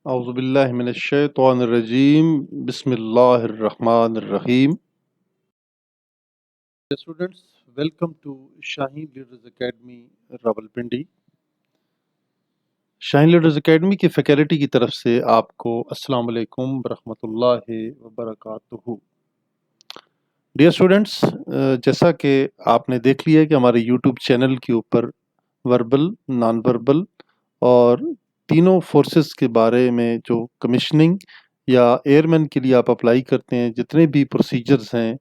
औज़ुबिल्लाहि मिनश्शैतानिर्रजीम बिस्मिल्लाहिर्रहमानिर्रहीम। Students, welcome to Shaheen leaders Academy Rawalpindi. Shaheen leaders Academy की फैकल्टी की तरफ से आपको अस्सलाम वालेकुम रहमतुल्लाहि व बरकातुहू। डियर स्टूडेंट्स, जैसा कि आपने देख लिया कि हमारे यूट्यूब चैनल के ऊपर वर्बल, नॉन वर्बल और तीनों फोर्सेस के बारे में जो कमीशनिंग या एयरमैन के लिए आप अप्लाई करते हैं, जितने भी प्रोसीजर्स हैं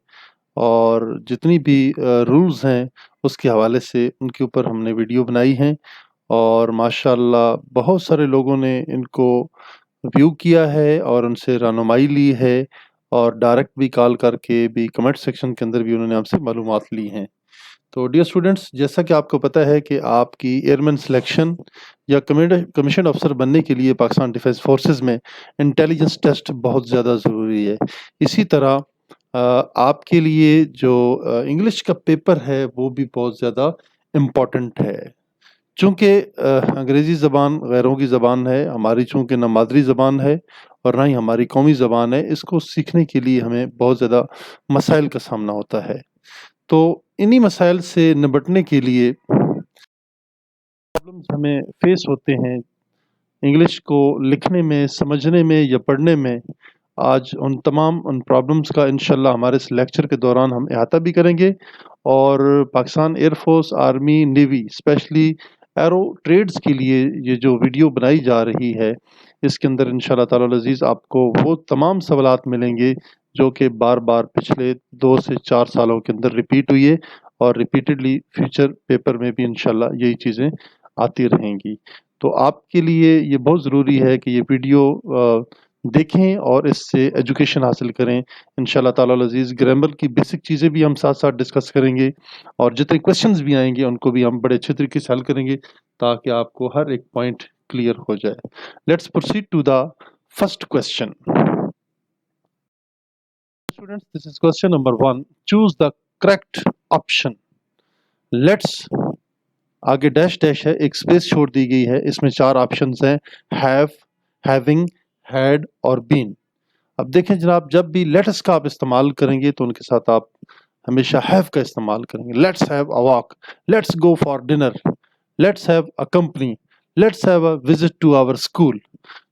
और जितनी भी रूल्स हैं, उसके हवाले से उनके ऊपर हमने वीडियो बनाई हैं और माशाल्लाह बहुत सारे लोगों ने इनको व्यू किया है और उनसे रहनुमाई ली है और डायरेक्ट भी कॉल करके भी कमेंट सेक्शन के अंदर भी उन्होंने हमसे मालूमात ली हैं। तो डियर स्टूडेंट्स, जैसा कि आपको पता है कि आपकी एयरमैन सिलेक्शन या कमीशन अफसर बनने के लिए पाकिस्तान डिफेंस फोर्सेस में इंटेलिजेंस टेस्ट बहुत ज़्यादा ज़रूरी है। इसी तरह आपके लिए जो इंग्लिश का पेपर है वो भी बहुत ज़्यादा इम्पॉर्टेंट है। चूँकि अंग्रेज़ी ज़बान गैरों की ज़बान है, हमारी चूँकि ना मादरी ज़बान है और ना ही हमारी कौमी ज़बान है, इसको सीखने के लिए हमें बहुत ज़्यादा मसाइल का सामना होता है। तो इन्हीं मसाइल से निपटने के लिए प्रॉब्लम्स हमें फेस होते हैं इंग्लिश को लिखने में, समझने में या पढ़ने में। आज उन प्रॉब्लम्स का इंशाल्लाह हमारे इस लेक्चर के दौरान हम अहाता भी करेंगे और Pakistan air force, army, navy specially aero trades के लिए ये जो वीडियो बनाई जा रही है, इसके अंदर इंशाल्लाह ताला अज़ीज़ आपको वो तमाम सवालात मिलेंगे जो कि बार-बार पिछले 2 से 4 सालों के अंदर रिपीट हुई है और रिपीटेडली फ्यूचर पेपर में भी इंशाल्लाह यही चीज़ें आती रहेंगी। तो आपके लिए ये बहुत ज़रूरी है कि ये वीडियो देखें और इससे एजुकेशन हासिल करें। इंशाल्लाह ताला अज़ीज़ ग्रामर की बेसिक चीज़ें भी हम साथ-साथ डिस्कस करेंगे और जितने क्वेश्चंस भी आएँगे उनको भी हम बड़े अच्छे तरीके से हल करेंगे ताकि आपको हर एक पॉइंट क्लियर हो जाए। Let's proceed to the first question. Students, this is question number 1। Choose the correct option. Let's, आगे डैश डैश है, एक स्पेस छोड़ दी गई है, इसमें 4 ऑप्शंस हैं, हैव, हैविंग, हैड और बीन। अब देखें जनाब, जब भी लेट्स का आप इस्तेमाल करेंगे तो उनके साथ आप हमेशा हैव का इस्तेमाल करेंगे। Let's have a walk, let's go for dinner, let's have a company, let's have a visit to our school.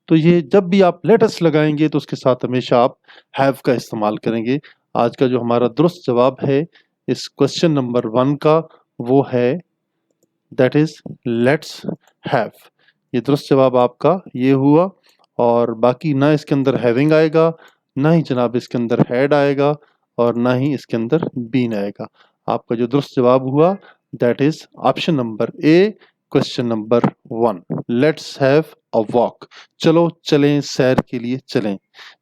तो ये जब भी आप लेट्स लगाएंगे तो उसके साथ हमेशा आप हैव का इस्तेमाल करेंगे। आज का जो हमारा दुरुस्त जवाब है इस क्वेश्चन नंबर 1 का वो है दैट इज लेट्स हैव। ये दुरुस्त जवाब आपका ये हुआ और बाकी ना इसके अंदर हैविंग आएगा, ना ही जनाब इसके अंदर हैड आएगा और ना ही इसके अंदर बीन आएगा। आपका जो दुरुस्त जवाब हुआ that is option number A, question number 1। Let's have a walk. चलो चलें, सैर के लिए चलें।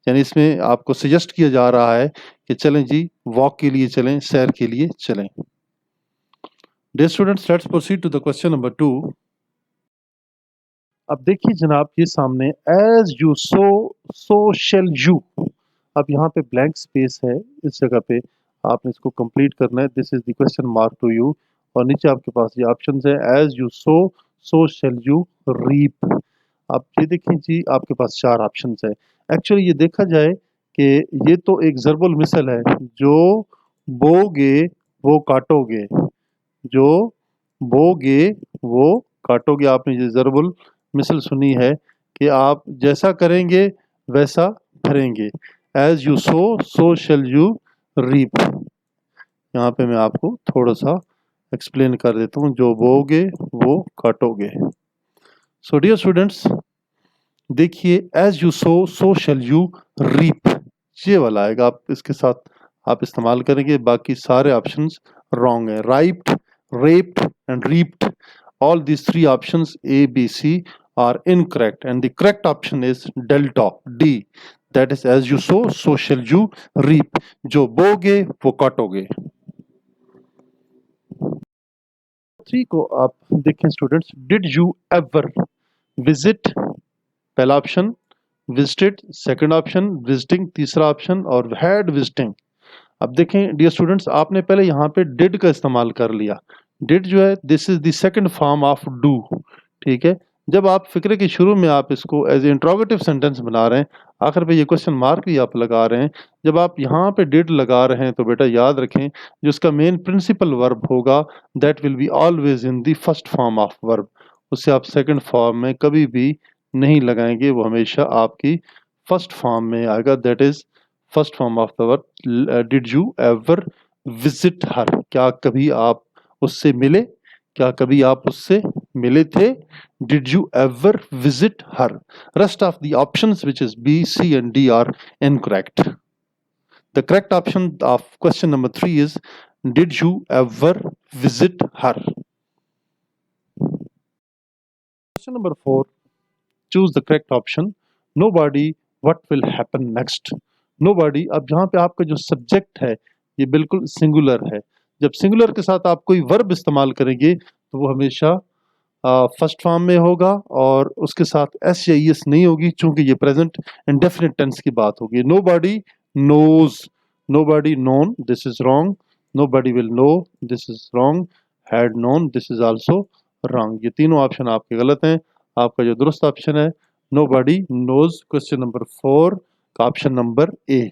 यानी इसमें आपको सजेस्ट किया जा रहा है कि चलें जी, वॉक के लिए चलें, सैर के लिए चलें। Dear students, let's proceed to the question number 2। अब देखिए जनाब, ये सामने as you sow so shall you. अब यहाँ पे ब्लैंक स्पेस है, इस जगह पे आपने इसको कंप्लीट करना है। This is the question mark to you और नीचे आपके पास ये ऑप्शंस है, as you sow so shall you reap. अब ये देखें जी, आपके पास 4 ऑप्शंस है। एक्चुअली ये देखा जाए कि ये तो एक ज़र्बुल मिसल है, जो बोगे वो काटोगे, जो बोगे वो काटोगे। आपने ये ज़र्बुल मिसल सुनी है कि आप जैसा करेंगे वैसा भरेंगे। As you sow shall you reap. यहाँ पे मैं आपको थोड़ा सा एक्सप्लेन कर देता हूँ, जो बोगे वो काटोगे। सो डियर स्टूडेंट्स, देखिए as you sow shall you reap, ये वाला आएगा, आप इसके साथ आप इस्तेमाल करेंगे। बाकी सारे ऑप्शंस रॉन्ग है। राइप्ड, raped and रीप्ड, all these 3 options A, B, C are incorrect and the correct option is delta D, that is as you sow so shall you reap। जो बोगे वो काटोगे। 3 को आप देखें students, did you ever visit, पहला option, visited second option, visiting तीसरा option और had visiting. अब देखें डियर स्टूडेंट्स, आपने पहले यहाँ पे डिड का इस्तेमाल कर लिया। डिड जो है this is the second form of do, ठीक है। जब आप फ़िक्रे के शुरू में आप इसको एज ए इंट्रोगेटिव सेंटेंस बना रहे हैं, आखिर पे ये क्वेश्चन मार्क भी आप लगा रहे हैं, जब आप यहाँ पे डिड लगा रहे हैं तो बेटा याद रखें जो इसका मेन प्रिंसिपल वर्ब होगा that will be always in the first form of verb, उससे आप सेकंड फॉर्म में कभी भी नहीं लगाएंगे, वो हमेशा आपकी फर्स्ट फॉर्म में आएगा, that is first form of the verb. Did you ever visit हर, क्या कभी आप उससे मिले, क्या कभी आप उससे मिले थे, did you ever visit her. Rest of the options which is B C and D are incorrect. The correct option of question number 3 is did you ever visit her. Question number 4, choose the correct option. Nobody what will happen next. Nobody, अब यहाँ पे आपका जो subject है ये बिल्कुल singular है। जब सिंगुलर के साथ आप कोई वर्ब इस्तेमाल करेंगे तो वो हमेशा फर्स्ट फॉर्म में होगा और उसके साथ एस या एस नहीं होगी, चूंकि ये प्रेजेंट इंडेफिनिट टेंस की बात होगी। Nobody knows, nobody known, this is wrong. Nobody will know, this is wrong. Had known, this is also wrong. ये तीनों ऑप्शन आपके गलत हैं। आपका जो दुरुस्त ऑप्शन है नोबॉडी नोज, क्वेश्चन नंबर 4 का option number A.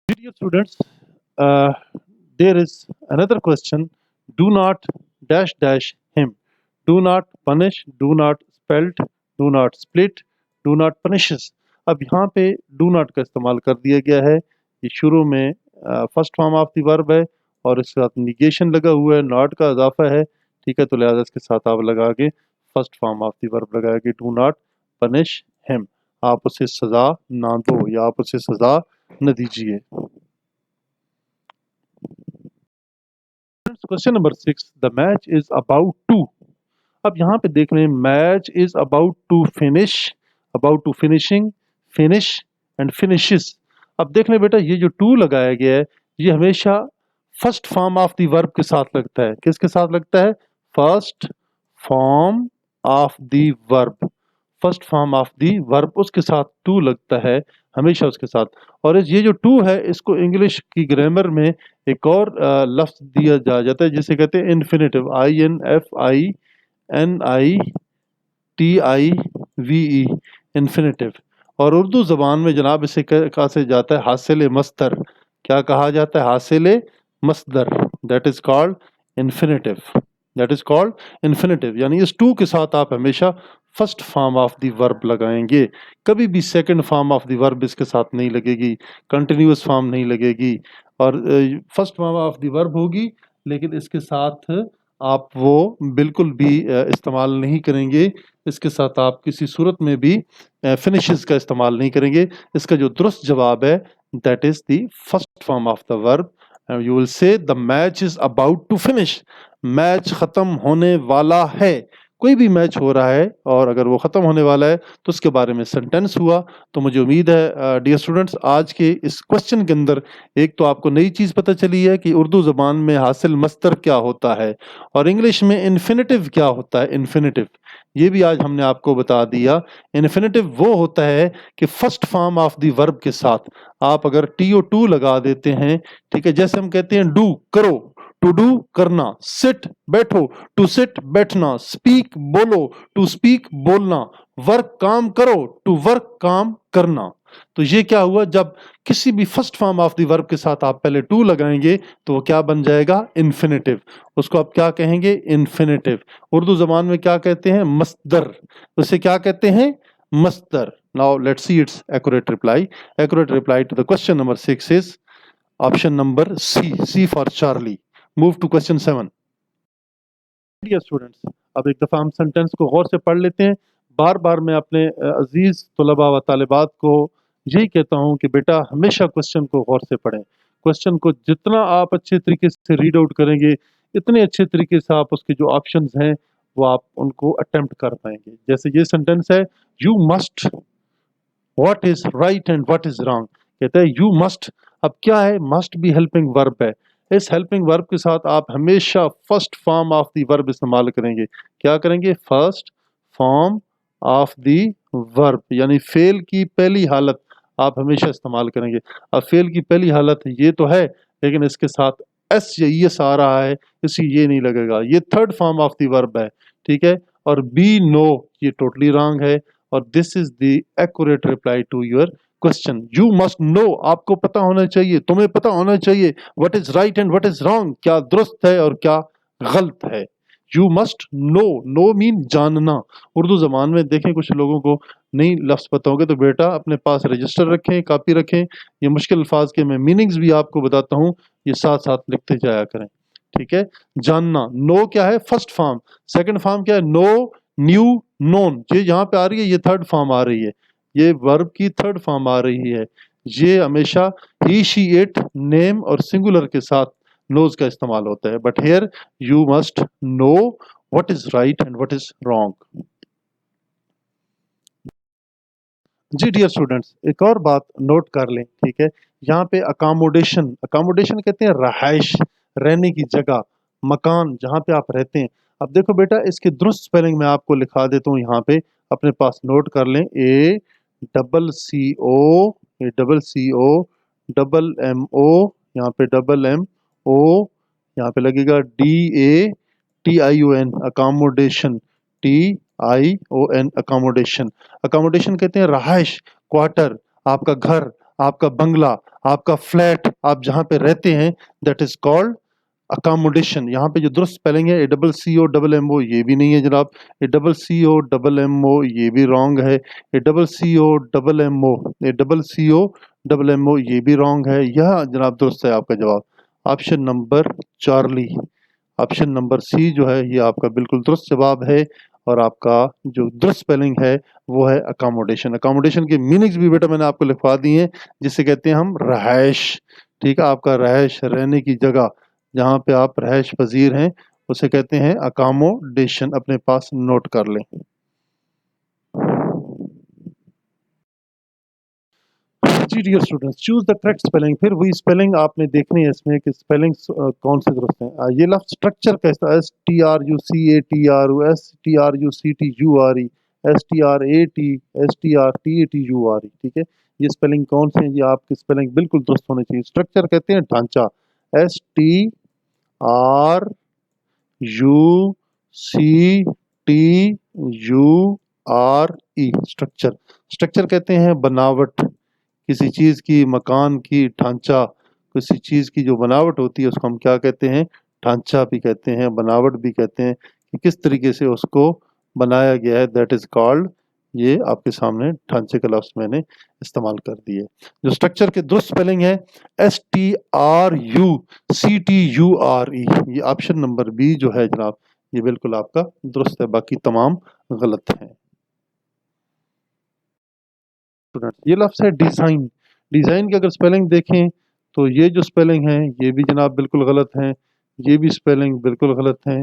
Dear students, there is another question. Do not dash dash him. Do not punish, do not spelt, do not split, do not punishes. अब यहाँ पे do not का इस्तेमाल कर दिया गया है। ये शुरू में first form of the verb है और इसके साथ निगेशन लगा हुआ है, नॉट का इजाफा है, ठीक है, तो लिहाजा इसके साथ आप लगा के first form of the verb लगाएंगे, डू नॉट पनिश हिम, आप उसे सजा ना दो या आप उसे सजा न दीजिए। Question number 6, the match is about to. अब यहाँ पे देख रहे हैं match is about to finish, about to finishing, finish and finishes. अब देख रहे बेटा ये जो टू लगाया गया है ये हमेशा first form of the verb के साथ लगता है। किसके साथ लगता है? First form of the verb, first form of the verb उसके साथ टू लगता है हमेशा उसके साथ। और ये जो टू है इसको इंग्लिश की ग्रामर में एक और लफ्ज दिया जाता है जिसे कहते हैं इन्फिनेटिव, INFINITIVE, इन्फिनेटिव। और उर्दू ज़बान में जनाब इसे कहा से जाता है हासिल मस्दर। क्या कहा जाता है? हासिल मस्दर, that is called infinitive, that is called infinitive. यानी इस टू के साथ आप हमेशा first form of the verb लगाएंगे, कभी भी second form of the verb इसके साथ नहीं लगेगी, कंटिन्यूअस फॉर्म नहीं लगेगी, और first form of the verb होगी लेकिन इसके साथ आप वो बिल्कुल भी इस्तेमाल नहीं करेंगे, इसके साथ आप किसी सूरत में भी फिनिशेस का इस्तेमाल नहीं करेंगे। इसका जो दुरुस्त जवाब है that is the first form of the verb. You will say the match is about to finish, match खत्म होने वाला है। कोई भी मैच हो रहा है और अगर वो ख़त्म होने वाला है तो उसके बारे में सेंटेंस हुआ। तो मुझे उम्मीद है डियर स्टूडेंट्स आज के इस क्वेश्चन के अंदर एक तो आपको नई चीज़ पता चली है कि उर्दू ज़बान में हासिल मस्दर क्या होता है और इंग्लिश में इन्फिनेटिव क्या होता है। इन्फिनेटिव ये भी आज हमने आपको बता दिया। इन्फिनेटिव वो होता है कि first form of the verb के साथ आप अगर TO2 लगा देते हैं, ठीक है, जैसे हम कहते हैं डू करो, टू डू करना, सिट बैठो, टू सिट बैठना, स्पीक बोलो, टू स्पीक बोलना, वर्क काम करो, टू वर्क काम करना। तो ये क्या हुआ? जब किसी भी first form of the verb के साथ आप पहले टू लगाएंगे तो वो क्या बन जाएगा? इन्फिनेटिव। उसको आप क्या कहेंगे? इन्फिनेटिव। उर्दू जबान में क्या कहते हैं? मस्दर। उसे क्या कहते हैं? मस्दर। Now let's see it's accurate reply. Accurate reply to the question number 6 is option number C for Charlie. Move to question 7। Dear students, अब एक दफ़ा हम सेंटेंस को गौर से पढ़ लेते हैं। बार बार मैं अपने अजीज़ तलबा व तालिबात को यही कहता हूँ कि बेटा हमेशा क्वेश्चन को गौर से पढ़ें। क्वेश्चन को जितना आप अच्छे तरीके से रीड आउट करेंगे इतने अच्छे तरीके से आप उसके जो ऑप्शंस हैं वो आप उनको अटेम्प्ट कर पाएंगे। जैसे ये सेंटेंस है, you must, what is right and what is wrong. कहता है यू मस्ट। अब क्या है? मस्ट भी हेल्पिंग वर्ब है। इस हेल्पिंग वर्ब के साथ आप हमेशा first form of the verb इस्तेमाल करेंगे। क्या करेंगे? First form of the verb, यानी फेल की पहली हालत आप हमेशा इस्तेमाल करेंगे। अब फेल की पहली हालत ये तो है लेकिन इसके साथ एस या ईएस आ रहा है, इसी ये नहीं लगेगा, ये third form of the verb है, ठीक है। और बी नो ये टोटली रॉन्ग है, और this is the accurate reply to your question. You must know, आपको पता होना चाहिए, तुम्हें पता होना चाहिए what is right and what is wrong, क्या दुरुस्त है और क्या गलत है। You must know, know mean जानना। उर्दू जबान में देखें कुछ लोगों को नहीं लफ्ज़ पता होंगे तो बेटा अपने पास रजिस्टर रखें, कापी रखें, ये मुश्किल अल्फाज के मैं मीनिंग्स भी आपको बताता हूँ, ये साथ साथ लिखते जाया करें, ठीक है। जानना, नो क्या है फर्स्ट फॉर्म, सेकंड फॉर्म क्या है नो, न्यू, नोन, ये यहाँ पे आ रही है, ये थर्ड फॉर्म आ रही है, ये वर्ब की थर्ड फॉर्म आ रही है। ये हमेशा ही शी इट नेम और सिंगुलर के साथ नोज का इस्तेमाल होता है, but here you must know what is right and what is wrong. जी डियर स्टूडेंट्स, एक और बात नोट कर लें, ठीक है। यहाँ पे अकोमोडेशन, अकोमोडेशन कहते हैं रहाइश, रहने की जगह, मकान जहाँ पे आप रहते हैं। अब देखो बेटा इसकी दुरुस्त स्पेलिंग मैं आपको लिखा देता हूँ यहाँ पे, अपने पास नोट कर लें। A double C O, A double C O double M O, यहाँ पे डबल एम ओ, यहाँ पे लगेगा D A T I O N, accommodation, T I O N, accommodation. Accommodation कहते हैं रहाइश, क्वार्टर, आपका घर, आपका बंगला, आपका फ्लैट, आप जहाँ पे रहते हैं, दैट इज कॉल्ड अकोमोडेशन। यहाँ पे जो दुरुस्त स्पेलिंग है A double C O double M O, ये भी नहीं है जनाब, A double C O double M O ये भी रॉन्ग है, A double C O double M O, A double C O double M O ये भी रॉन्ग है। यह जनाब दुरुस्त है आपका जवाब, option number Charlie, option number C जो है ये आपका बिल्कुल दुरुस्त जवाब है। और आपका जो दुरुस्त स्पेलिंग है वो है अकोमोडेशन। अकोमोडेशन के मीनिंग्स भी बेटा मैंने आपको लिखवा दिए हैं, जिसे कहते हैं हम रहायश, ठीक है, आपका रहायश, रहने की जगह, जहाँ पे आप रहायश पजीर हैं उसे कहते हैं अकोमोडेशन, अपने पास नोट कर लें। जी dear students, choose the correct spelling. फिर वही स्पेलिंग आपने देखनी है इसमें कि स्पेलिंग्स कौन से दुरुस्त हैं। ये लफ्ज स्ट्रक्चर कैसा है, S T R U C A T R O, S T R U C T U R E, S T R A T, S T R T A T U R E, ठीक है। ये spelling कौन से हैं, ये आपकी spelling बिल्कुल दुरुस्त होनी चाहिए। स्ट्रक्चर कहते हैं ढांचा, S T R U C T U R E, structure. Structure कहते हैं बनावट, किसी चीज़ की, मकान की, ढांचा, किसी चीज़ की जो बनावट होती है उसको हम क्या कहते हैं, ढांचा भी कहते हैं, बनावट भी कहते हैं, कि किस तरीके से उसको बनाया गया है, दैट इज कॉल्ड, ये आपके सामने ढांचे का लफ्ज मैंने इस्तेमाल कर दिए। जो स्ट्रक्चर के दुरुस्त स्पेलिंग है S T R U C T U R E, ये ऑप्शन नंबर बी जो है जनाब ये बिल्कुल आपका दुरुस्त है, बाकी तमाम गलत हैं। ये लफ्ज है डिज़ाइन। डिज़ाइन की अगर स्पेलिंग देखें तो ये जो स्पेलिंग है ये भी जनाब बिल्कुल गलत है, ये भी स्पेलिंग बिल्कुल गलत है,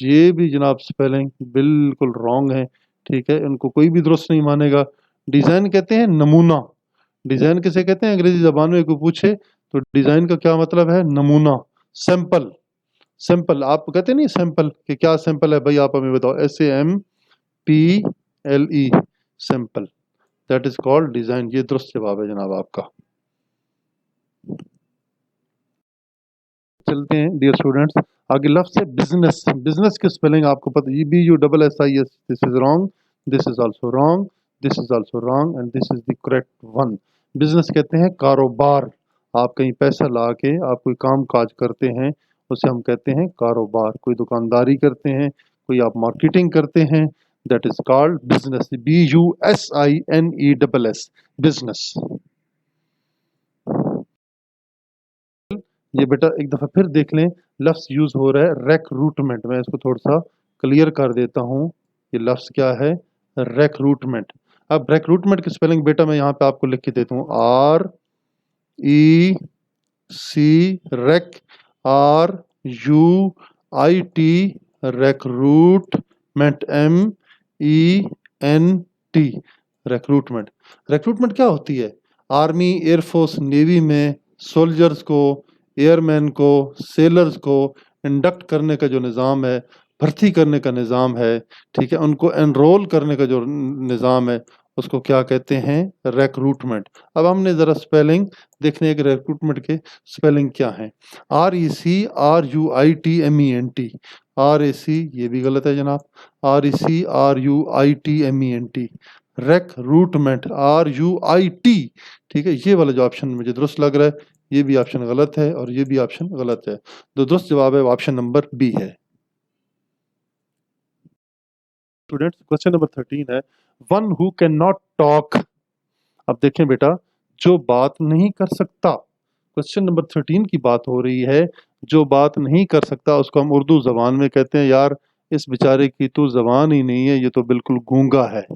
ये भी जनाब स्पेलिंग बिल्कुल रॉन्ग है, ठीक है, इनको कोई भी दुरुस्त नहीं मानेगा। डिज़ाइन कहते हैं नमूना, डिज़ाइन किसे कहते हैं, अंग्रेजी ज़बान में कोई पूछे तो डिज़ाइन का क्या मतलब है, नमूना, सैंपल। सैंपल आप कहते नहीं सैंपल, कि क्या सैंपल है भाई, आप हमें बताओ, S A M P L E, sample, that is called design. ये दुरुस्त जवाब है जनाब आपका। चलते हैं डियर स्टूडेंट्स आगे, लफ्ज है बिजनेस। बिजनेस की स्पेलिंग आपको पता, ये B U double S I S, this is wrong, this is also wrong, this is also wrong and this is the correct one. Business कहते हैं कारोबार, आप कहीं पैसा ला के आप कोई काम काज करते हैं उसे हम कहते हैं कारोबार। कोई दुकानदारी करते हैं, कोई आप मार्केटिंग करते हैं, that is called business, B U S I N E double S, business. ये बेटा एक दफ़ा फिर देख लें, लफ्ज़ यूज़ हो रहा है रिक्रूटमेंट, मैं इसको थोड़ा सा क्लियर कर देता हूँ। ये लफ्ज़ क्या है, रिक्रूटमेंट। अब रिक्रूटमेंट की स्पेलिंग बेटा मैं यहाँ पे आपको लिख के देता हूँ, R E C, rec, R U I T, recruitment, M E N T, recruitment. Recruitment क्या होती है, आर्मी, एयरफोर्स, नेवी में सोल्जर्स को, एयरमैन को, सेलर्स को इंडक्ट करने का जो निज़ाम है, भर्ती करने का निज़ाम है, ठीक है, उनको एनरोल करने का जो निज़ाम है, उसको क्या कहते हैं? रिक्रूटमेंट। अब हमने ज़रा स्पेलिंग देखने एक रिक्रूटमेंट के स्पेलिंग क्या हैं। RECRUITMENT, RAC ये भी गलत है जनाब, RECRUITMENT, रिक्रूटमेंट RUIT, ठीक है। ये वाला जो ऑप्शन मुझे दुरुस्त लग रहा है, ये भी ऑप्शन गलत है और ये भी ऑप्शन गलत है। तो दुरुस्त जवाब है ऑप्शन नंबर बी है। स्टूडेंट्स क्वेश्चन नंबर 13 है, one who can not talk. अब देखें बेटा, जो बात नहीं कर सकता, क्वेश्चन नंबर 13 की बात हो रही है, जो बात नहीं कर सकता उसको हम उर्दू जबान में कहते हैं यार इस बेचारे की तो जबान ही नहीं है, ये तो बिल्कुल गूंगा है।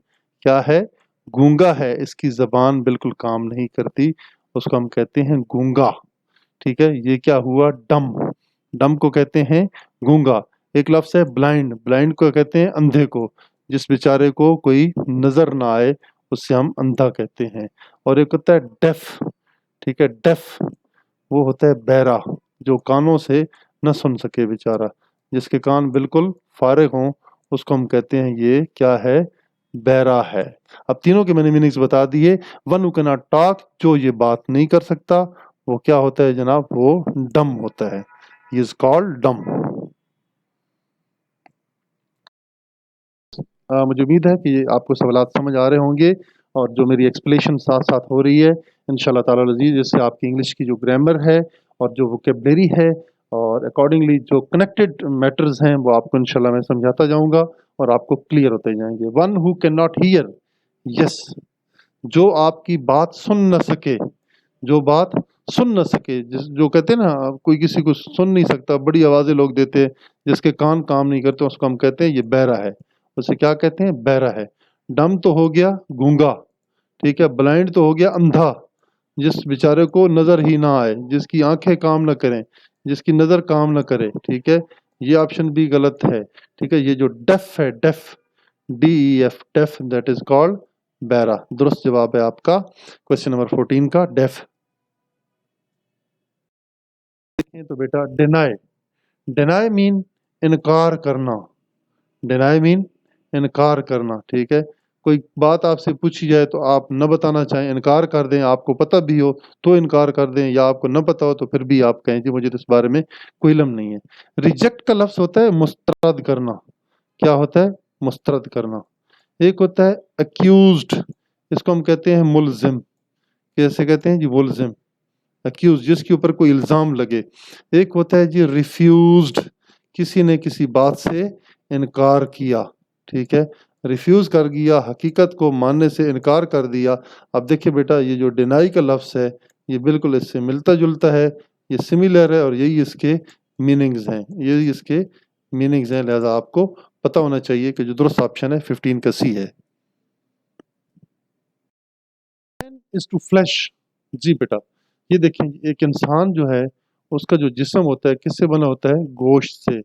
क्या है? गूंगा है, इसकी जबान बिल्कुल काम नहीं करती, उसको हम कहते हैं गूंगा। ठीक है, ये क्या हुआ? डम। डम को कहते हैं गूंगा। एक लफ्ज है ब्लाइंड, ब्लाइंड को कहते हैं अंधे को, जिस बेचारे को कोई नजर ना आए उससे हम अंधा कहते हैं। और एक होता है डेफ, ठीक है, डेफ वो होता है बहरा, जो कानों से न सुन सके बेचारा, जिसके कान बिल्कुल फारिग हों उसको हम कहते हैं ये क्या है? बहरा है। अब तीनों के मैंने मीनिंग्स बता दिए। One who can not talk, जो ये बात नहीं कर सकता, वो क्या होता है जनाब? वो डम होता है, इज कॉल्ड डम। मुझे उम्मीद है कि आपको सवालात समझ आ रहे होंगे और जो मेरी एक्सप्लेनेशन साथ साथ हो रही है इंशाल्लाह ताला अज़ीज़, जिससे आपकी इंग्लिश की जो ग्रामर है और जो वोकेबलरी है और अकॉर्डिंगली जो कनेक्टेड मैटर्स हैं वो आपको इंशाल्लाह मैं समझाता जाऊंगा और आपको क्लियर होते जाएंगे। One who can not here, yes, जो आपकी बात सुन न सके, जो बात सुन न सके, जिस जो कहते हैं ना कोई किसी को सुन नहीं सकता, बड़ी आवाज़ें लोग देते हैं, जिसके कान काम नहीं करते उसको हम कहते हैं ये बहरा है। उसे क्या कहते हैं? बहरा है। डम तो हो गया गूंगा, ठीक है। ब्लाइंड तो हो गया अंधा, जिस बेचारे को नज़र ही ना आए, जिसकी आंखें काम ना करें, जिसकी नज़र काम ना करे, ठीक है। ये ऑप्शन भी गलत है, ठीक है। ये जो डेफ है, deaf, DEF, deaf, that is called बहरा। दुरुस्त जवाब है आपका क्वेश्चन नंबर 14 का डेफ। देखें तो बेटा डिनाई, डिनाई मीन इनकार करना, डिनाई मीन इनकार करना, ठीक है। कोई बात आपसे पूछी जाए तो आप न बताना चाहें, इनकार कर दें, आपको पता भी हो तो इनकार कर दें, या आपको न पता हो तो फिर भी आप कहें कि मुझे तो इस बारे में कोई इल्म नहीं है। रिजेक्ट का लफ्ज़ होता है मुस्तरद करना। क्या होता है? मुस्तरद करना। एक होता है अक्यूज्ड, इसको हम कहते हैं मुलजिम। कैसे कहते हैं जी? मुलजिम, अक्यूज, जिसके ऊपर कोई इल्ज़ाम लगे। एक होता है जी रिफ्यूज्ड, किसी ने किसी बात से इनकार किया, ठीक है, रिफ्यूज कर दिया, हकीकत को मानने से इनकार कर दिया। अब देखिए बेटा, ये जो डिनाई का लफ्ज़ है ये बिल्कुल इससे मिलता जुलता है, ये सिमिलर है और यही इसके मीनिंग्स हैं, यही इसके मीनिंग्स हैं। लिहाजा आपको पता होना चाहिए कि जो दुरुस्त ऑप्शन है 15 का सी है। इज टू फ्लैश, जी बेटा, ये देखें एक इंसान जो है उसका जो जिस्म होता है किससे बना होता है? गोश्त से,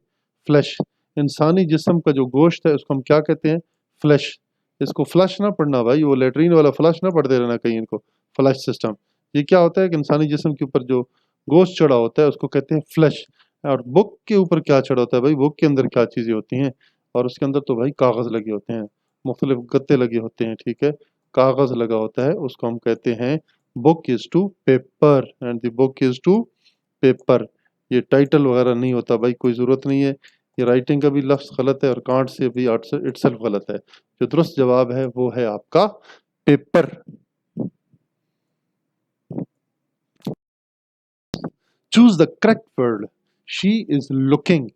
फ्लैश। इंसानी जिस्म का जो गोश्त है उसको हम क्या कहते हैं? फ्लैश। इसको फ्लश ना पढ़ना भाई, वो लेटरिन वाला फ्लश ना पढ़ते रहना कहीं इनको, फ्लश सिस्टम। ये क्या होता है कि इंसानी जिस्म के ऊपर जो गोश्त चढ़ा होता है उसको कहते हैं फ्लैश। और बुक के ऊपर क्या चढ़ा होता है भाई? बुक के अंदर क्या चीज़ें होती हैं? और उसके अंदर तो भाई कागज़ लगे होते हैं, मुख्तलिफ गत्ते लगे होते हैं, ठीक है, कागज़ लगा होता है, उसको हम कहते हैं book is to paper and the book is to paper. ये टाइटल वगैरह नहीं होता भाई, कोई ज़रूरत नहीं है। ये राइटिंग का भी लफ्ज़ गलत है और कांट से भी इटसेल्फ गलत है। जो दुरुस्त जवाब है वो है आपका paper. Choose the correct word. She is looking,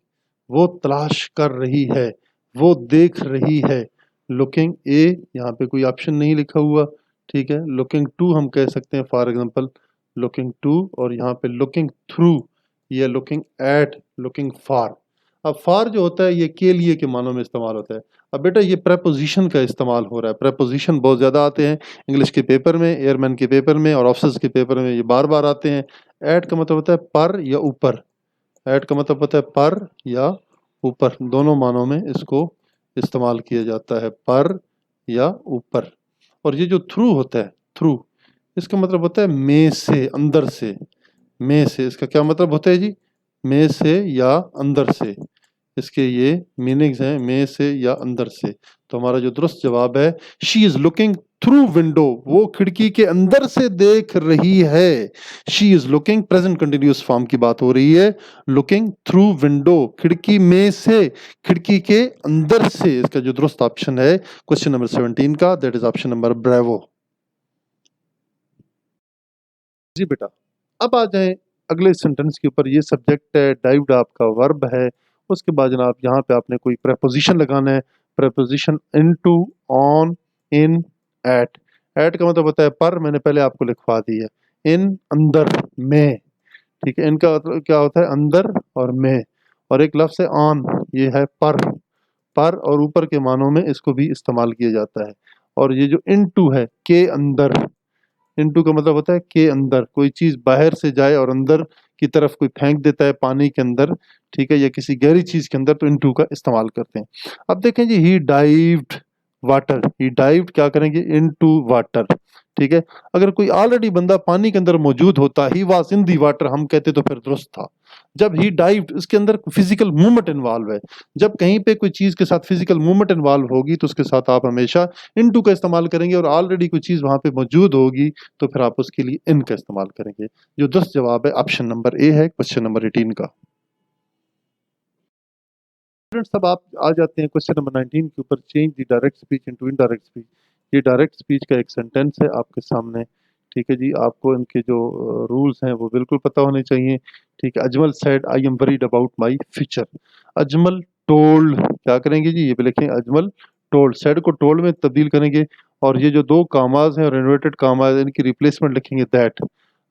वो तलाश कर रही है, वो देख रही है। लुकिंग ए, यहाँ पे कोई ऑप्शन नहीं लिखा हुआ, ठीक है। लुकिंग टू हम कह सकते हैं, फॉर एग्जांपल लुकिंग टू, और यहाँ पे लुकिंग थ्रू या लुकिंग एट, लुकिंग फॉर। अब फॉर जो होता है ये के लिए के मानों में इस्तेमाल होता है। अब बेटा ये प्रेपोजिशन का इस्तेमाल हो रहा है, प्रेपोजिशन बहुत ज़्यादा आते हैं इंग्लिश के पेपर में, एयरमैन के पेपर में और ऑफिसर्स के पेपर में, ये बार बार आते हैं। एट का मतलब होता है पर या ऊपर, एट का मतलब होता है पर या ऊपर, दोनों मानों में इसको इस्तेमाल किया जाता है, पर या ऊपर। और ये जो थ्रू होता है, थ्रू, इसका मतलब होता है में से, अंदर से, में से। इसका क्या मतलब होता है जी? में से या अंदर से। इसके ये मीनिंग्स हैं, में से या अंदर से। तो हमारा जो दुरुस्त जवाब है, she is looking through window, वो खिड़की के अंदर से देख रही है। She is looking, present continuous form की बात हो रही है। लुकिंग थ्रू विंडो, खिड़की में से, खिड़की के अंदर से। इसका जो दुरुस्त ऑप्शन है क्वेश्चन नंबर 17 का, that is option number bravo. जी बेटा, अब आ जाएं अगले सेंटेंस के ऊपर। ये सब्जेक्ट है, डाइव्ड आपका वर्ब है। उसके बाद जनाब यहाँ पे आपने कोई प्रेपोजिशन लगाना है। Preposition into, on, in, at. At का मतलब होता है पर, मैंने पहले आपको लिखवा दी है। इन अंदर, में, ठीक है। इनका मतलब क्या होता है, अंदर और में। और एक लफ्ज़ है ऑन, ये है पर। पर और ऊपर के मानों में इसको भी इस्तेमाल किया जाता है। और ये जो इनटू है, के अंदर, इनटू का मतलब होता है के अंदर। कोई चीज बाहर से जाए और अंदर की तरफ कोई फेंक देता है पानी के अंदर, ठीक है, या किसी गहरी चीज के अंदर, तो इनटू का इस्तेमाल करते हैं। अब देखें जी, ही डाइव्ड वाटर, ही डाइव्ड क्या करेंगे, इनटू वाटर, ठीक है। अगर कोई ऑलरेडी बंदा पानी के अंदर मौजूद होता, he was in the water, हम कहते तो फिर दुरुस्त था। जब ही डाइव्ड, इसके अंदर फिजिकल मूवमेंट इन्वॉल्व है। जब कहीं पे कोई चीज के साथ फिजिकल मूवमेंट इन्वॉल्व होगी तो उसके साथ आप हमेशा इनटू का इस्तेमाल करेंगे। और ऑलरेडी कोई चीज वहां पे मौजूद होगी तो फिर आप उसके लिए इन का इस्तेमाल करेंगे। जो 10 जवाब है ऑप्शन नंबर ए है क्वेश्चन नंबर 18 का। स्टूडेंट्स, अब आप आ जाते हैं क्वेश्चन नंबर 19 के ऊपर, change the direct speech into indirect speech. ये डायरेक्ट स्पीच का एक सेंटेंस है आपके सामने, ठीक है जी। आपको इनके जो रूल्स हैं वो बिल्कुल पता होने चाहिए, ठीक है। Ajmal said I am worried about my future. Ajmal told, क्या करेंगे जी, ये भी लिखें, अजमल टोल्ड। सेड को टोल्ड में तब्दील करेंगे। और ये जो दो कामाज हैं और इन्वर्टेड कामाज, इनकी रिप्लेसमेंट लिखेंगे दैट।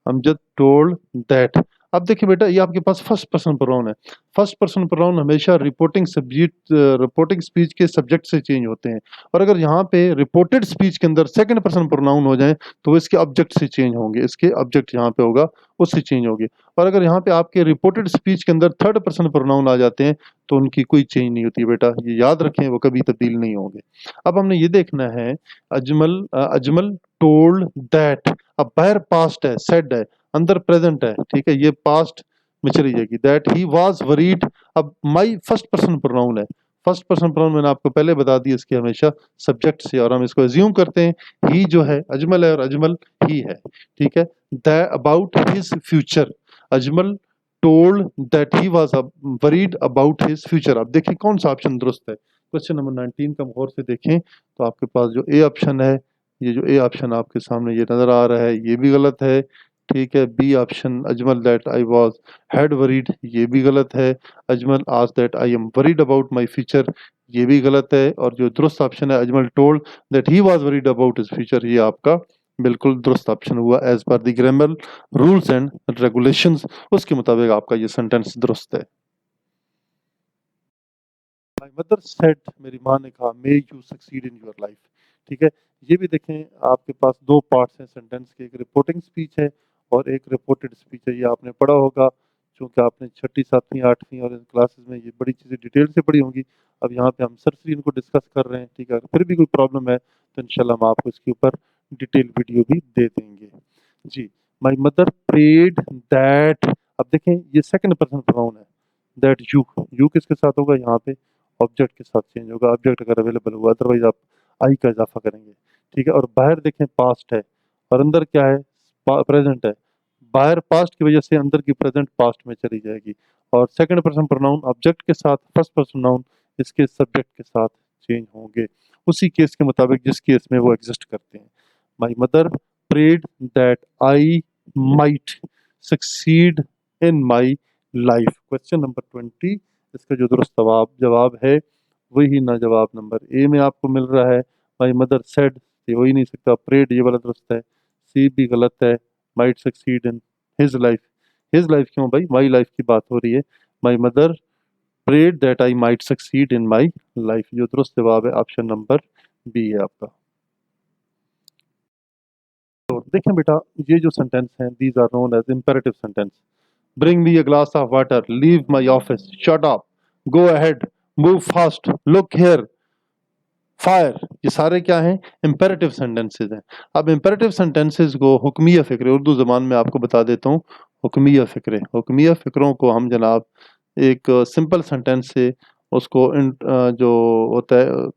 Amjad told that. अब देखिए बेटा, ये आपके पास फर्स्ट पर्सन प्रोनाउन है। फर्स्ट पर्सन प्रोनाउन हमेशा रिपोर्टिंग स्पीच के सब्जेक्ट से चेंज होते हैं। और अगर यहाँ पे रिपोर्टेड स्पीच के अंदर सेकंड पर्सन प्रोनाउन हो जाए तो वो इसके ऑब्जेक्ट से चेंज होंगे। इसके ऑब्जेक्ट यहाँ पे होगा, उससे चेंज होगी। और अगर यहाँ पे आपके रिपोर्टेड स्पीच के अंदर थर्ड पर्सन प्रोनाउन आ जाते हैं तो उनकी कोई चेंज नहीं होती बेटा, ये याद रखें, वो कभी तब्दील नहीं होंगे। अब हमने ये देखना है, अजमल टोल्ड दैट। अब बाहर पास्ट है, सेड है, अंदर प्रेजेंट है, ठीक है, ये पास्ट में चली जाएगी। That he was worried. अब माई फर्स्ट पर्सन प्रोनाउन है। फर्स्ट पर्सन प्रोनाउन मैंने आपको पहले बता दी, इसके हमेशा सब्जेक्ट से, और हम इसको एज्यूम करते हैं ही जो है अजमल है और अजमल ही है, ठीक है। The about his future, Ajmal told that he was worried about his future. अब देखिए कौन सा ऑप्शन दुरुस्त है। क्वेश्चन नंबर 19 का गौर से देखें तो आपके पास जो ए ऑप्शन है, ये जो ए ऑप्शन आपके सामने ये नजर आ रहा है, ये भी गलत है, ठीक है। B option, Ajmal that I was had worried, ये भी गलत है। अजमल आज that I am worried about my future, ये भी गलत है। और जो दुरुस्त ऑप्शन है, Ajmal told that he was worried about his future, ये आपका बिल्कुल दुरुस्त ऑप्शन हुआ। As per the grammar rules and regulations, उसके मुताबिक आपका ये सेंटेंस दुरुस्त है। माय मदर सेड, मेरी माँ ने कहा, may you succeed in your life, ठीक है। ये भी देखें, आपके पास दो पार्ट्स हैं सेंटेंस के, एक रिपोर्टिंग स्पीच है और एक रिपोर्टेड स्पीच है। ये आपने पढ़ा होगा, क्योंकि आपने छठी, सातवीं, आठवीं और इन क्लासेस में ये बड़ी चीज़ें डिटेल से पढ़ी होंगी। अब यहाँ पे हम सरसरी इनको डिस्कस कर रहे हैं, ठीक है। अगर फिर भी कोई प्रॉब्लम है तो इंशाल्लाह हम आपको इसके ऊपर डिटेल वीडियो भी दे देंगे जी। My mother prayed that. अब देखें, ये सेकंड पर्सन प्रोनाउन है, दैट यू किसके साथ होगा, यहाँ पे ऑब्जेक्ट के साथ चेंज होगा, ऑब्जेक्ट अगर अवेलेबल हुआ, अदरवाइज आप आई का इजाफा करेंगे, ठीक है। और बाहर देखें पास्ट है और अंदर क्या है, प्रेजेंट है। बाहर पास्ट की वजह से अंदर की प्रेजेंट पास्ट में चली जाएगी। और सेकंड पर्सन प्रोनाउन ऑब्जेक्ट के साथ, फर्स्ट पर्सन नाउन इसके सब्जेक्ट के साथ चेंज होंगे, उसी केस के मुताबिक जिस केस में वो एग्जिस्ट करते हैं। My mother prayed that I might succeed in my life. Question number 20, इसका जो दुरुस्त जवाब है वही ना जवाब नंबर ए में आपको मिल रहा है। माई मदर सेड, ये हो ही नहीं सकता, प्रेड ये वाला दुरुस्त है, सी भी गलत है। Might succeed in his life क्यों भाई, माई लाइफ की बात हो रही है। My mother prayed that I might succeed in my life, जो दुरुस्त जवाब है ऑप्शन नंबर बी है आपका। तो देखें बेटा, ये जो सेंटेंस हैं, these are known as imperative sentence. Bring me a glass of water, leave my office, shut up, go ahead, move fast, look here, fire, ये सारे क्या हैं, इंपेरेटिव सेंटेंसेस हैं। अब इंपेरेटिव सेंटेंसेस को हुक्मिया फ़िक्रे, उर्दू ज़बान में आपको बता देता हूँ, हुक्मिया फ़िक्रे, हुक्मिया फ़िक्रों को हम जनाब एक सिंपल सेंटेंस से उसको जो होता है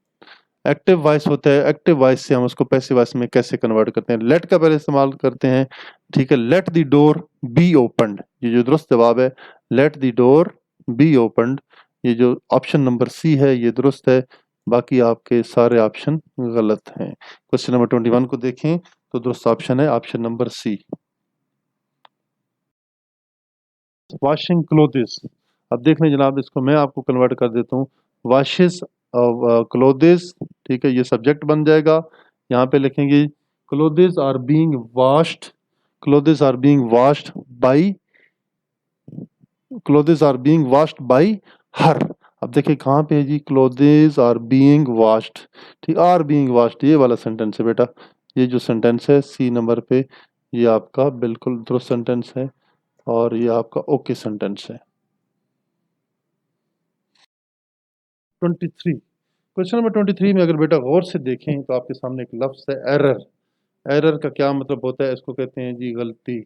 एक्टिव वॉइस होता है, एक्टिव वॉइस से हम उसको पैसिव वॉइस में कैसे कन्वर्ट करते हैं। लेट का पहले इस्तेमाल करते हैं, ठीक है। Let the door be opened, ये जो दुरुस्त जवाब है, let the door be opened, ये जो ऑप्शन नंबर सी है ये दुरुस्त है, बाकी आपके सारे ऑप्शन गलत हैं। क्वेश्चन नंबर 21 को देखें तो दुरुस्त ऑप्शन है option number C. Washing clothes, अब देख लें जनाब, इसको मैं आपको कन्वर्ट कर देता हूँ। वॉशेस क्लोथ्स, ठीक है, ये सब्जेक्ट बन जाएगा। यहाँ पे लिखेंगे clothes are being washed, clothes are being washed by, clothes are being washed by her. अब देखिए कहाँ पे है जी, क्लोथ्स आर बीइंग वॉश्ड, ठीक, आर बीइंग वॉश्ड, ये वाला सेंटेंस है बेटा। ये जो सेंटेंस है सी नंबर पे, ये आपका बिल्कुल दुरुस्त सेंटेंस है और ये आपका ओके सेंटेंस है। 23, क्वेश्चन नंबर 23 में अगर बेटा गौर से देखें तो आपके सामने एक लफ्ज़ है एरर। एरर का क्या मतलब होता है? इसको कहते हैं जी गलती,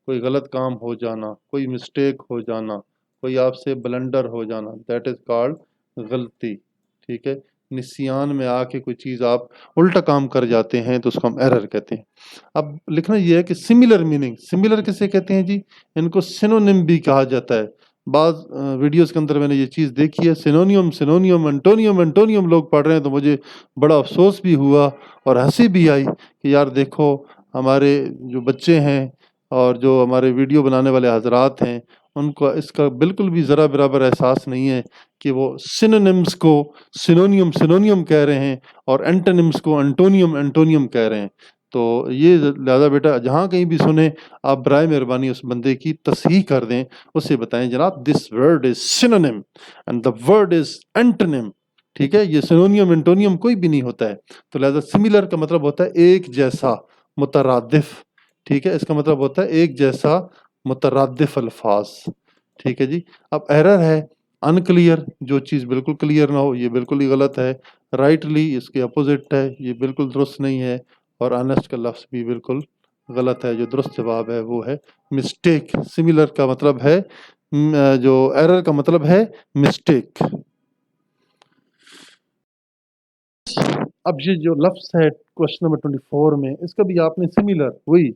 कोई गलत काम हो जाना, कोई मिस्टेक हो जाना, कोई आपसे ब्लंडर हो जाना, दैट इज़ कॉल्ड गलती, ठीक है। निस्यान में आके कोई चीज़ आप उल्टा काम कर जाते हैं तो उसको हम एरर कहते हैं। अब लिखना ये है कि सिमिलर मीनिंग, सिमिलर किसे कहते हैं जी? इनको सिनोनिम भी कहा जाता है। बाज़ वीडियोज़ के अंदर मैंने ये चीज़ देखी है, सिनोनियम सिनोनियम एंटोनियम एंटोनियम लोग पढ़ रहे हैं, तो मुझे बड़ा अफ़सोस भी हुआ और हँसी भी आई कि यार देखो, हमारे जो बच्चे हैं और जो हमारे वीडियो बनाने वाले हज़रात हैं, उनको इसका बिल्कुल भी ज़रा बराबर एहसास नहीं है कि वो सिनोनिम्स को सिनोनियम सिनोनियम कह रहे हैं और एंटोनिम्स को एंटोनियम एंटोनियम कह रहे हैं। तो ये लिहाज़ा बेटा जहाँ कहीं भी सुने, आप बराए मेहरबानी उस बंदे की तस्हीह कर दें, उसे बताएं जनाब this word is synonym and the word is antonym, ठीक है। ये सिनोनियम एंटोनियम कोई भी नहीं होता है। तो लिहाज़ा सिमिलर का मतलब होता है एक जैसा, मुतरादिफ, ठीक है, इसका मतलब होता है एक जैसा मुतरादिफ अल्फाज, ठीक है जी। अब एरर है अनक्लियर, जो चीज़ बिल्कुल क्लियर ना हो, ये बिल्कुल ही गलत है। राइटली इसके अपोजिट है, ये बिल्कुल दुरुस्त नहीं है। और ऑनेस्ट का लफ्ज़ भी बिल्कुल गलत है। जो दुरुस्त जवाब है वो है मिस्टेक। सिमिलर का मतलब है जो एरर का मतलब है मिस्टेक। अब ये जो लफ्ज़ है क्वेश्चन नंबर 24 में, इसका भी आपने सिमिलर, वही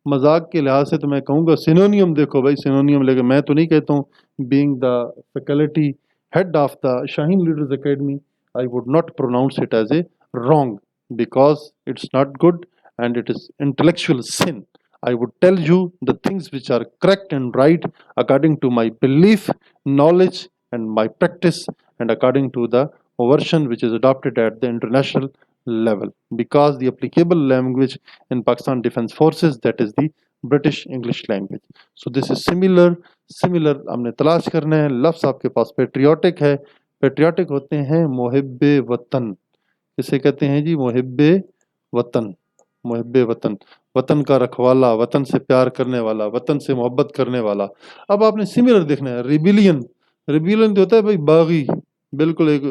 मजाक के लिहाज से तो मैं कहूँगा सिनोनियम, देखो भाई सिनोनियम, लेकिन मैं तो नहीं कहता हूँ being the faculty head of the Shaheen leaders academy, I would not pronounce it as a wrong because it's not good and it is intellectual sin. I would tell you the things which are correct and right according to my belief, knowledge, and my practice, and according to the version which is adopted at the international level. Because the applicable language in Pakistan Defence Forces, that is the British English language. So this is similar. Similar हमने तलाश करना है। लफ्ज़ आपके पास patriotic है। Patriotic होते हैं मुहिब्बे वतन। किसे कहते हैं जी? मुहिब्बे वतन। मुहिब्बे वतन, वतन का रखवाला, वतन से प्यार करने वाला, वतन से मोहब्बत करने वाला। अब आपने सिमिलर देखना है। रिबिलियन, रिबिलियन तो होता है भाई बागी, बिल्कुल एक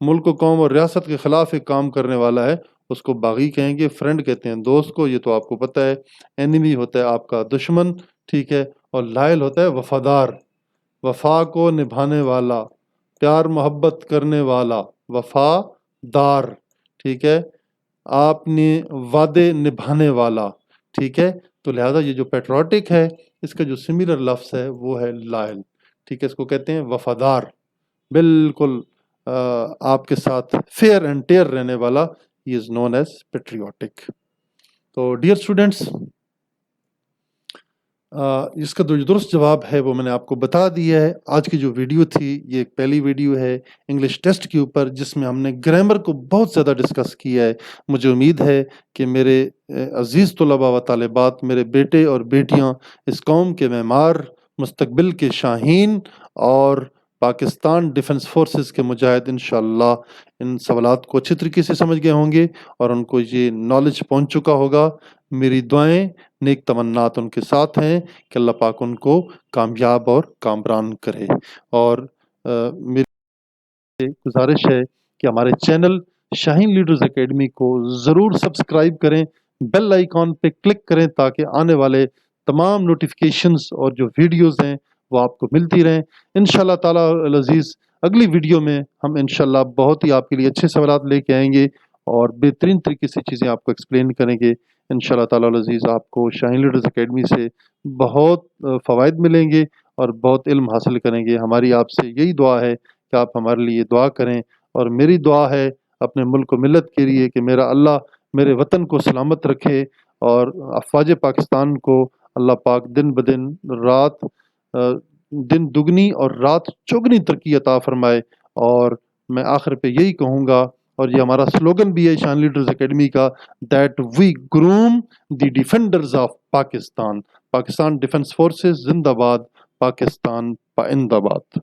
मुल्क कौम और रियासत के खिलाफ एक काम करने वाला है, उसको बागी कहेंगे। फ्रेंड कहते हैं दोस्त को, ये तो आपको पता है। एनिमी होता है आपका दुश्मन, ठीक है। और लायल होता है वफादार, वफा को निभाने वाला, प्यार मोहब्बत करने वाला, वफादार, ठीक है। आपने वादे निभाने वाला, ठीक है। तो लिहाजा ये जो पेट्रियोटिक है, इसका जो सिमिलर लफ्ज़ है वो है लायल, ठीक है। इसको कहते हैं वफादार, बिल्कुल आपके साथ फेयर एंड टेयर रहने वाला, he is known as patriotic. तो डियर स्टूडेंट्स, इसका जो दुरुस्त जवाब है वो मैंने आपको बता दिया है। आज की जो वीडियो थी ये एक पहली वीडियो है इंग्लिश टेस्ट के ऊपर, जिसमें हमने ग्रामर को बहुत ज़्यादा डिस्कस किया है। मुझे उम्मीद है कि मेरे अज़ीज़ तलबा व तालिबात, मेरे बेटे और बेटियां इस कौम के मेमार, मुस्तकबिल के शाहीन और पाकिस्तान डिफेंस फोर्सेस के मुजाहिद इंशाअल्लाह इन सवालात को अच्छी तरीके से समझ गए होंगे और उनको ये नॉलेज पहुंच चुका होगा। मेरी दुआएं, नेक तमन्नात उनके साथ हैं कि अल्लाह पाक उनको कामयाब और कामरान करे। और मेरी गुजारिश है कि हमारे चैनल शाहीन लीडर्स एकेडमी को ज़रूर सब्सक्राइब करें, बेल आइकॉन पे क्लिक करें ताकि आने वाले तमाम नोटिफिकेशंस और जो वीडियोज़ हैं वो आपको मिलती रहें। इंशाअल्लाह ताला अल अज़ीज़ अगली वीडियो में हम इंशाल्लाह बहुत ही आपके लिए अच्छे सवालात लेके आएंगे और बेहतरीन तरीके से चीज़ें आपको एक्सप्लेन करेंगे। इंशाल्लाह ताला अज़ीज़ आपको शाहीन लीडर्स अकेडमी से बहुत फ़वाइद मिलेंगे और बहुत इल्म हासिल करेंगे। हमारी आपसे यही दुआ है कि आप हमारे लिए दुआ करें और मेरी दुआ है अपने मुल्क व मिल्लत के लिए कि मेरा अल्लाह मेरे वतन को सलामत रखे और अफ़वाज पाकिस्तान को अल्लाह पाक दिन ब दिन रात दिन दुगनी और रात चौगनी तरक्की अता फ़रमाए। और मैं आखिर पे यही कहूँगा और ये हमारा स्लोगन भी है शाहीन लीडर्स अकेडमी का, that we groom the defenders of Pakistan. Pakistan defence forces जिंदाबाद, पाकिस्तान पाइंदाबाद।